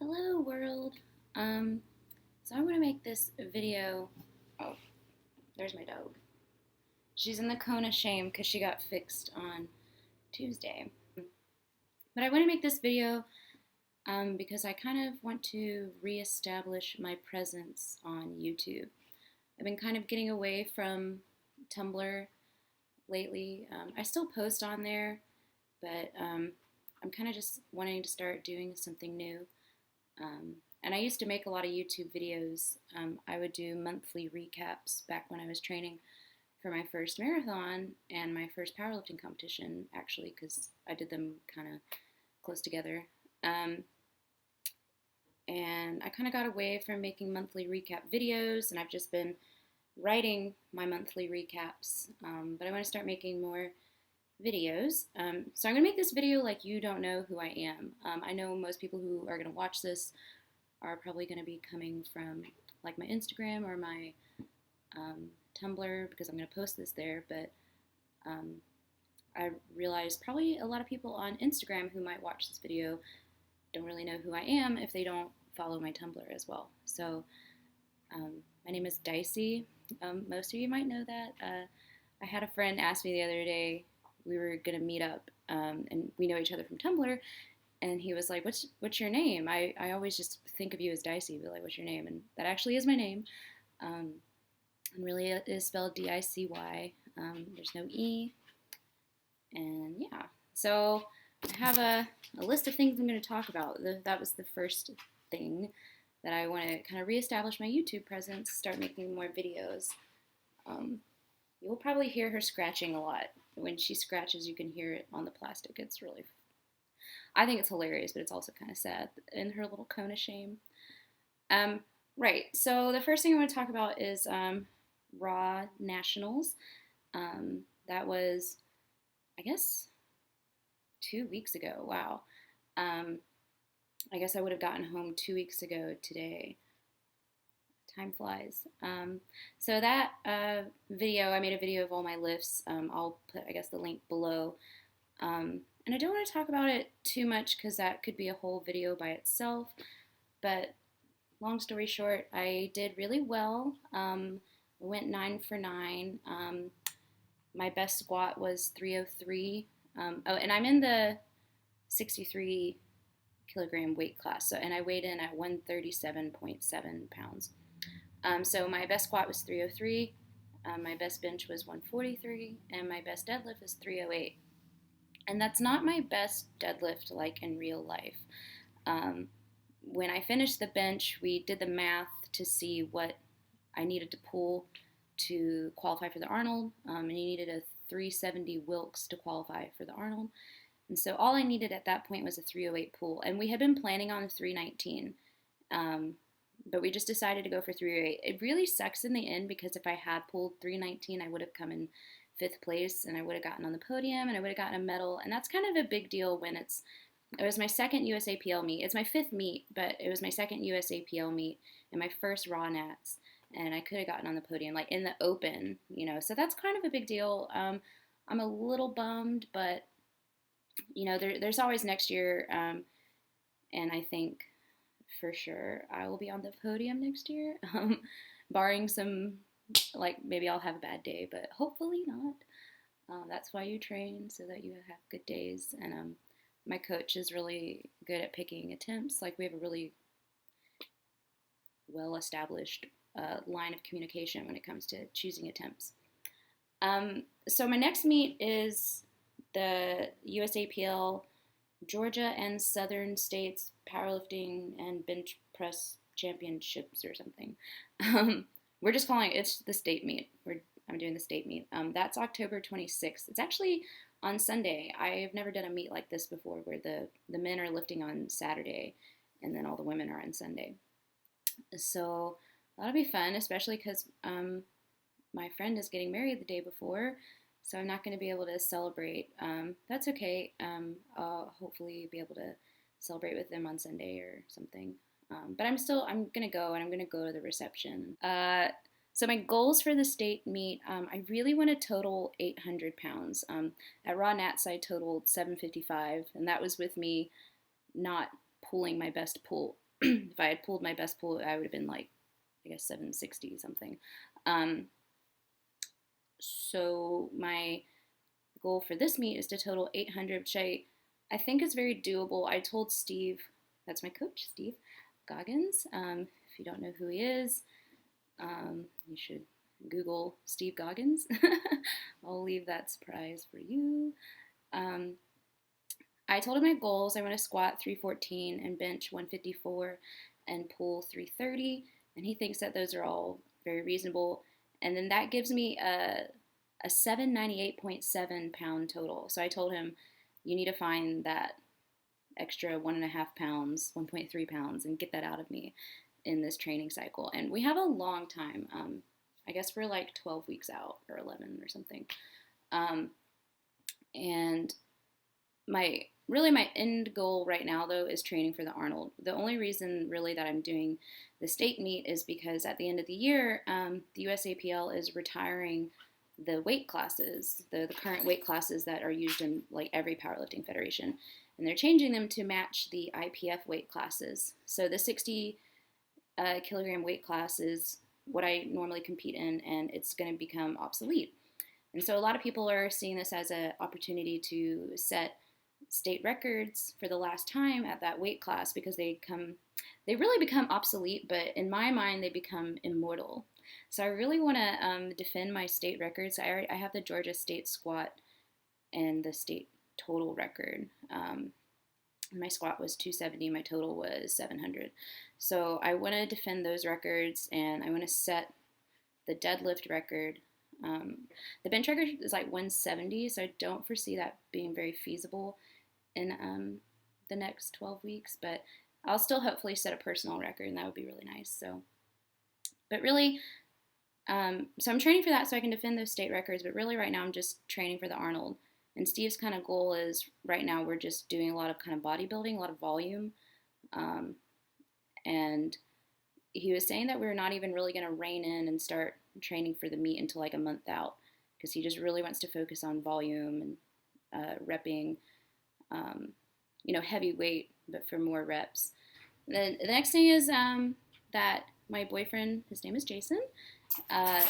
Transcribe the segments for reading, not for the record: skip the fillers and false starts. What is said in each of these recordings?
Hello world. Um, so I'm gonna make this video. Oh, there's my dog. She's in the cone of shame because she got fixed on Tuesday. But I want to make this video because I kind of want to reestablish my presence on YouTube. I've been kind of getting away from Tumblr lately. I still post on there, but I'm kind of just wanting to start doing something new. And I used to make a lot of YouTube videos. I would do monthly recaps back when I was training for my first marathon and my first powerlifting competition, actually, because I did them kind of close together. And I kind of got away from making monthly recap videos, and I've just been writing my monthly recaps. But I want to start making more videos. So I'm going to make this video like you don't know who I am. I know most people who are going to watch this are probably going to be coming from like my Instagram or my Tumblr because I'm going to post this there. But I realize probably a lot of people on Instagram who might watch this video don't really know who I am if they don't follow my Tumblr as well. So my name is Dicey. Most of you might know that. I had a friend ask me the other day, we were going to meet up, and we know each other from Tumblr, and he was like, what's your name? I always just think of you as Dicey, but like, what's your name? And that actually is my name. And really it is spelled D-I-C-Y. There's no E. And yeah, so I have a list of things I'm going to talk about. That was the first thing that I want to kind of reestablish my YouTube presence, start making more videos. You'll probably hear her scratching a lot. When she scratches, you can hear it on the plastic. It's really, I think it's hilarious, but it's also kind of sad in her little cone of shame. Right, so the first thing I want to talk about is Raw Nationals. That was, I guess, 2 weeks ago. Wow. I guess I would have gotten home 2 weeks ago today. Time flies. So that video, I made a video of all my lifts. I'll put, I guess, the link below. And I don't want to talk about it too much because that could be a whole video by itself. But long story short, I did really well. Went 9 for 9. My best squat was 303. And I'm in the 63 kilogram weight class. So, and I weighed in at 137.7 pounds. So my best squat was 303, my best bench was 143, and my best deadlift is 308. And that's not my best deadlift like in real life. When I finished the bench, we did the math to see what I needed to pull to qualify for the Arnold, and you needed a 370 Wilks to qualify for the Arnold. And so all I needed at that point was a 308 pull, and we had been planning on 319. But we just decided to go for 308. It really sucks in the end because if I had pulled 319, I would have come in 5th place and I would have gotten on the podium and I would have gotten a medal. And that's kind of a big deal when it was my second USAPL meet. It's my 5th meet, but it was my second USAPL meet and my first Raw Nats. And I could have gotten on the podium, like in the open, you know. So that's kind of a big deal. I'm a little bummed, but, you know, there's always next year. And I think for sure I will be on the podium next year, barring some, like maybe I'll have a bad day, but hopefully not. That's why you train, so that you have good days. And my coach is really good at picking attempts. Like we have a really well-established line of communication when it comes to choosing attempts. So my next meet is the USAPL Georgia and Southern States Powerlifting and Bench Press Championships or something. We're just calling it's the state meet. I'm doing the state meet. That's October 26th. It's actually on Sunday. I've never done a meet like this before where the men are lifting on Saturday and then all the women are on Sunday. So that'll be fun, especially because my friend is getting married the day before. So I'm not going to be able to celebrate. That's okay. I'll hopefully be able to celebrate with them on Sunday or something. But I'm going to go, and I'm going to go to the reception. So my goals for the state meet, I really want to total 800 pounds. At Raw Nats, I totaled 755, and that was with me not pulling my best pull. If I had pulled my best pull, I would have been like, I guess 760 something. Um, so my goal for this meet is to total 800, which I think is very doable. I told Steve, that's my coach, Steve Goggins. If you don't know who he is, you should Google Steve Goggins. I'll leave that surprise for you. I told him my goals. I want to squat 314 and bench 154 and pull 330. And he thinks that those are all very reasonable. And then that gives me a 798.7 pound total. So I told him, you need to find that extra 1.5 pounds, 1.3 pounds, and get that out of me in this training cycle. And we have a long time. I guess we're like 12 weeks out or 11 or something. And my end goal right now, though, is training for the Arnold. The only reason really that I'm doing the state meet is because at the end of the year, the USAPL is retiring the weight classes, the current weight classes that are used in like every powerlifting federation, and they're changing them to match the IPF weight classes. So the 60 kilogram weight class is what I normally compete in, and it's going to become obsolete. And so a lot of people are seeing this as an opportunity to set state records for the last time at that weight class, because they really become obsolete, but in my mind they become immortal. So I really want to defend my state records. I have the Georgia state squat and the state total record. My squat was 270, my total was 700. So I want to defend those records, and I want to set the deadlift record. The bench record is like 170, so I don't foresee that being very feasible in the next 12 weeks, but I'll still hopefully set a personal record, and that would be really nice. So, but really, so I'm training for that so I can defend those state records, but really right now I'm just training for the Arnold. And Steve's kind of goal is right now we're just doing a lot of kind of bodybuilding, a lot of volume. And he was saying that we're not even really going to rein in and start training for the meet until like a month out, because he just really wants to focus on volume and repping, heavy weight, but for more reps. Then the next thing is that my boyfriend, his name is Jason. I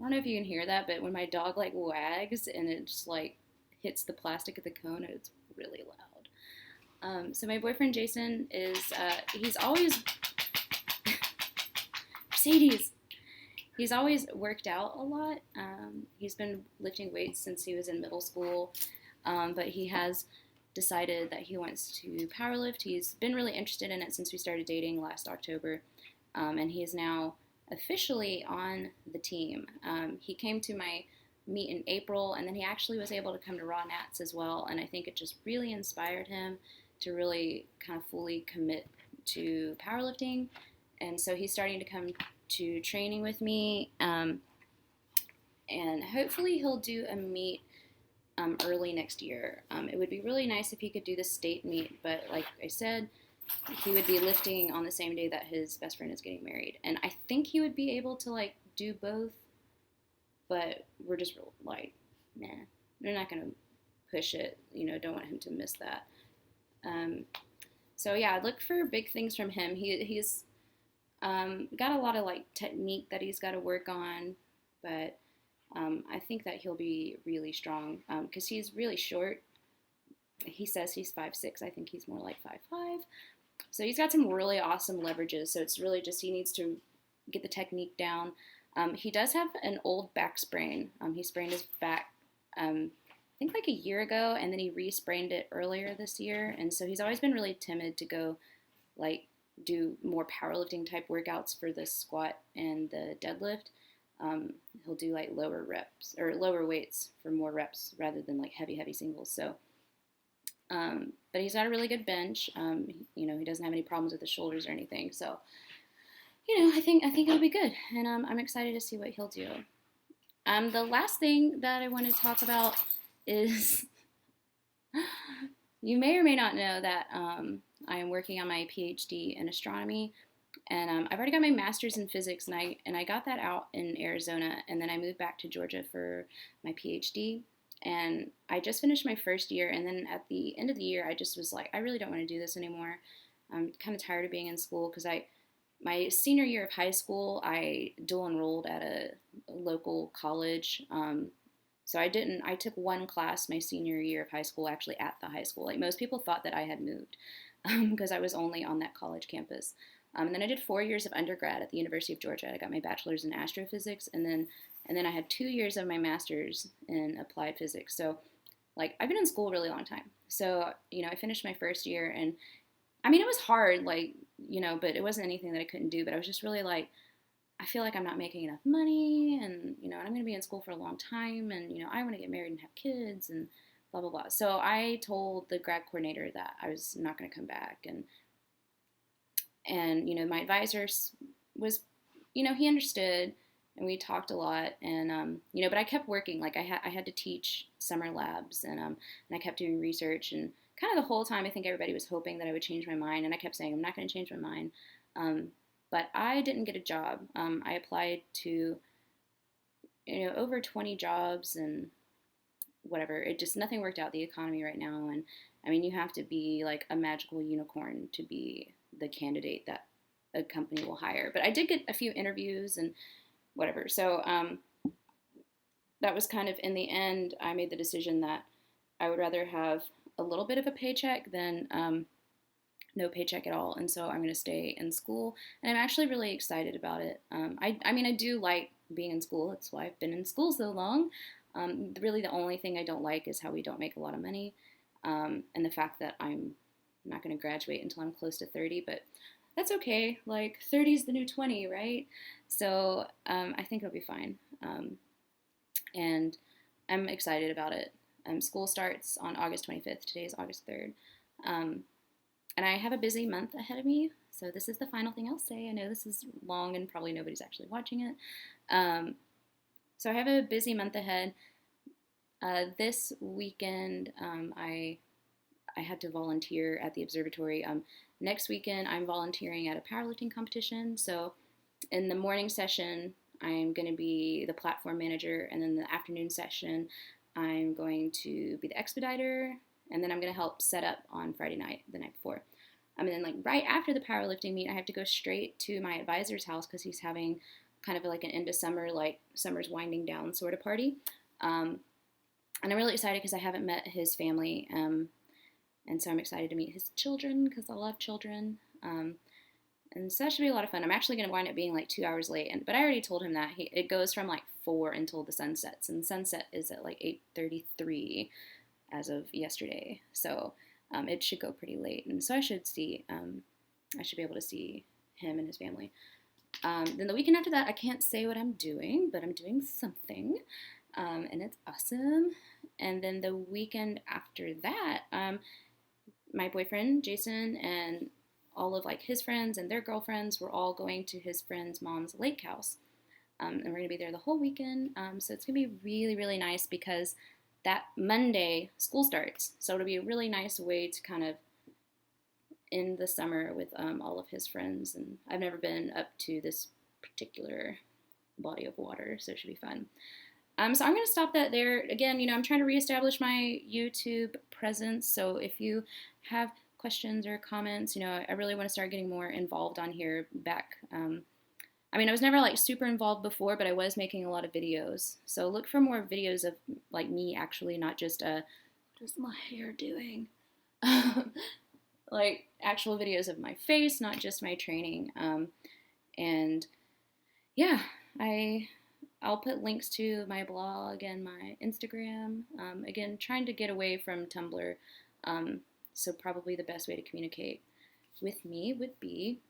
don't know if you can hear that, but when my dog like wags and it just like hits the plastic of the cone, it's really loud. So my boyfriend Jason is, he's always, Mercedes, he's always worked out a lot. He's been lifting weights since he was in middle school, but he has decided that he wants to powerlift. He's been really interested in it since we started dating last October, and he is now officially on the team. He came to my meet in April, and then he actually was able to come to Raw Nats as well, and I think it just really inspired him to really kind of fully commit to powerlifting. And so he's starting to come to training with me, and hopefully he'll do a meet early next year. It would be really nice if he could do the state meet, but like I said, he would be lifting on the same day that his best friend is getting married. And I think he would be able to like do both, but we're just like, nah, we're not going to push it. Don't want him to miss that. So yeah, look for big things from him. He's got a lot of like technique that he's got to work on, but I think that he'll be really strong because he's really short. He says he's 5'6". I think he's more like 5'5". So he's got some really awesome leverages. So it's really just he needs to get the technique down. He does have an old back sprain. He sprained his back, I think like a year ago, and then he re-sprained it earlier this year. And so he's always been really timid to go like do more powerlifting type workouts for the squat and the deadlift. He'll do like lower reps or lower weights for more reps rather than like heavy singles. So, but he's got a really good bench. He doesn't have any problems with his shoulders or anything. So, I think it'll be good, and I'm excited to see what he'll do. The last thing that I want to talk about is you may or may not know that I am working on my PhD in astronomy. And I've already got my master's in physics, and I got that out in Arizona, and then I moved back to Georgia for my PhD. And I just finished my first year, and then at the end of the year, I just was like, I really don't want to do this anymore. I'm kind of tired of being in school because my senior year of high school, I dual enrolled at a local college. So I took one class my senior year of high school actually at the high school. Like most people thought that I had moved because I was only on that college campus. And then I did 4 years of undergrad at the University of Georgia. I got my bachelor's in astrophysics, and then I had 2 years of my master's in applied physics. So like I've been in school a really long time. So I finished my first year, and I mean it was hard, like but it wasn't anything that I couldn't do. But I was just really like, I feel like I'm not making enough money, and I'm going to be in school for a long time, and I want to get married and have kids, and blah blah blah. So I told the grad coordinator that I was not going to come back, and my advisor was, he understood, and we talked a lot, and but I kept working. Like I had to teach summer labs, and I kept doing research, and kind of the whole time I think everybody was hoping that I would change my mind, and I kept saying I'm not going to change my mind. Um, but I didn't get a job. I applied to over 20 jobs, and whatever. It just nothing worked out, the economy right now, and I mean you have to be like a magical unicorn to be the candidate that a company will hire. But I did get a few interviews and whatever. So that was kind of, in the end, I made the decision that I would rather have a little bit of a paycheck than no paycheck at all. And so I'm going to stay in school, and I'm actually really excited about it. I mean, I do like being in school. That's why I've been in school so long. Really, the only thing I don't like is how we don't make a lot of money, and the fact that I'm not going to graduate until I'm close to 30. But that's okay. Like 30 is the new 20, right? So I think it'll be fine. And I'm excited about it. School starts on August 25th. Today is August 3rd. And I have a busy month ahead of me. So this is the final thing I'll say. I know this is long and probably nobody's actually watching it. So I have a busy month ahead. This weekend, I had to volunteer at the observatory. Next weekend, I'm volunteering at a powerlifting competition. So in the morning session, I'm going to be the platform manager, and then the afternoon session, I'm going to be the expediter, and then I'm going to help set up on Friday night, the night before. And then like right after the powerlifting meet, I have to go straight to my advisor's house because he's having kind of like an end of summer, like summer's winding down sort of party. And I'm really excited because I haven't met his family. And so I'm excited to meet his children because I love children. And so that should be a lot of fun. I'm actually going to wind up being like 2 hours late, but I already told him that it goes from like 4 until the sun sets, and the sunset is at like 8:33 as of yesterday. So it should go pretty late, and so I should be able to see him and his family. Then the weekend after that, I can't say what I'm doing, but I'm doing something, and it's awesome. And then the weekend after that, my boyfriend Jason and all of like his friends and their girlfriends were all going to his friend's mom's lake house, and we're gonna be there the whole weekend. So it's gonna be really, really nice because that Monday school starts, so it'll be a really nice way to kind of end the summer with all of his friends. And I've never been up to this particular body of water, so it should be fun. So I'm going to stop that there. Again, I'm trying to reestablish my YouTube presence. So if you have questions or comments, I really want to start getting more involved on here back. I mean, I was never like super involved before, but I was making a lot of videos. So look for more videos of like me actually, not just what is my hair doing? Like actual videos of my face, not just my training. And yeah, I'll put links to my blog and my Instagram. Again, trying to get away from Tumblr. So probably the best way to communicate with me would be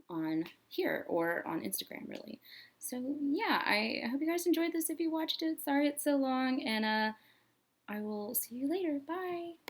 on here or on Instagram, really. So yeah, I hope you guys enjoyed this if you watched it. Sorry it's so long, and I will see you later. Bye!